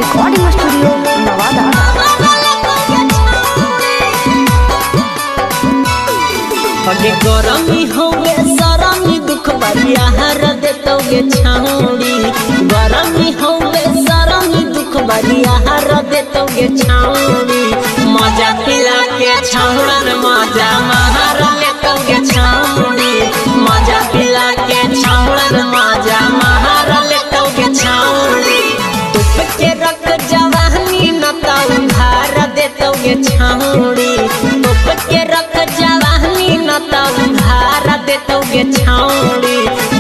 Recording studio Nawada. अगे गरमी होगे सरमी दुख बरिया हर देतोगे छाउड़ी। गरमी होगे सरमी दुख बरिया हर देतोगे छाउड़ी। मजा पिला के छाउड़न मजा महार लेतोगे छाउड़ी। मजा पिला के छाउड़न मजा महार लेतोगे छाउड़ी। तुप के रख जवानी न तो उधार देतोगे छाउड़ी। तुप के रख जवानी न तो उधार देतोगे छाउड़ी।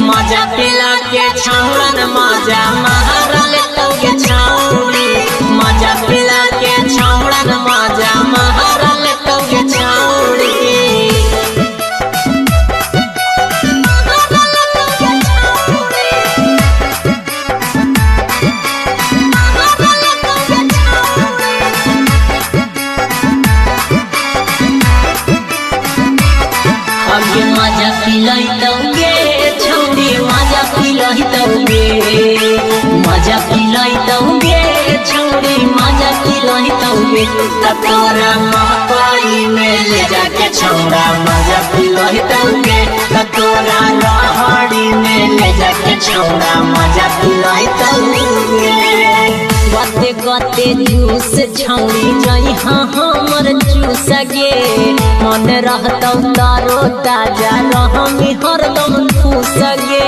मजा पिला के छाउड़न मजा महार लेतोगे छाउड़ी। मजा पिला के छाउड़न मजा महार लेतोगे छाउड़ी। अगे मजा पिलैतौगे छौरी मजा पिलैतौगे। मजा पिलैतौगे छौरी मजा पिलैतौगे। तोरा मकई में ले जाके छौरा मजा पिलैतौगे। तोरा रहड़ी में ले जाके छौरा मजा पिलैतौगे। गते गते जूस छौरी जई हमर जूस गे। मन रहतौ तारो ताजा रहमी हरदम खुश गे।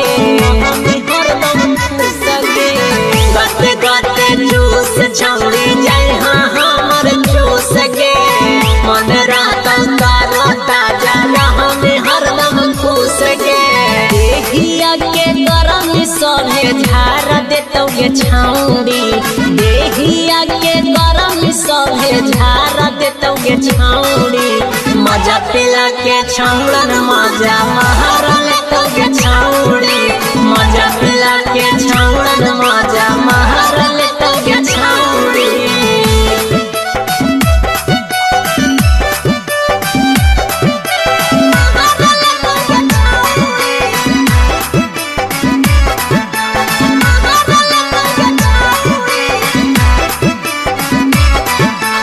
हरदम खुश गे। गते गते जूस छौरी जई हमर जूस गे। मन रहतौ तारो ताजा रहमी हरदम खुश गे। देहिया के गरम सभे झार देतौगे छौरी। देहिया के गरम सभे झार देतौगे छौरी। मजा पिला के छौड़न मजा महार लेतौगे छौरी। मजा पिला के छौड़न मजा महार लेतौगे छौरी।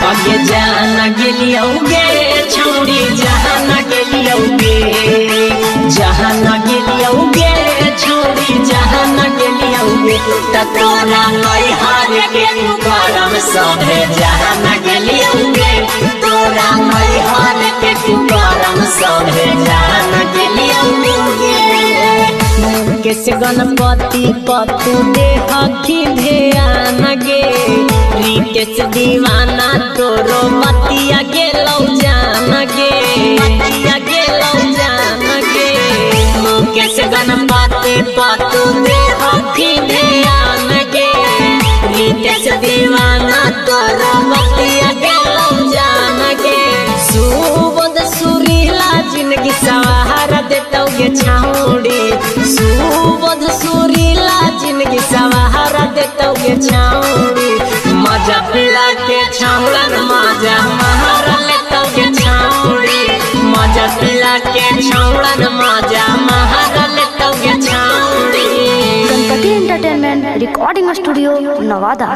अगे जाना गेलियोगे छौरी जहाँ न गेलियोगे। जहाँ न गेलियोगे छौरी जहाँ न गेलियोगे। तोरा नैहर के कुकरम सभे जहाँ न गेलियोगे। तोरा नैहर के कुकरम सभे जहाँ न गेलियोगे। केस गणपति पतु देह की ध्यान गे। रितेश दीवाना तोरो बतिया गेलौ जान गे। बतिया गेलौ जान गे। मुकेश गणपति पतु देह की ध्यान गे। रितेश दीवाना तोरो बतिया गेलौ जान गे। सुबोध सुरीला जिंदगी सवार देतौगे छौड़ी। सुबोध सुरीला जिंदगी सवार देतौगे छौड़ी। मजा पिला के छौड़न मजा महार लेतौगे छौड़ी। मजा पिला के छौड़न मजा महार लेतौगे छौड़ी। Ganpati entertainment recording studio Nawada.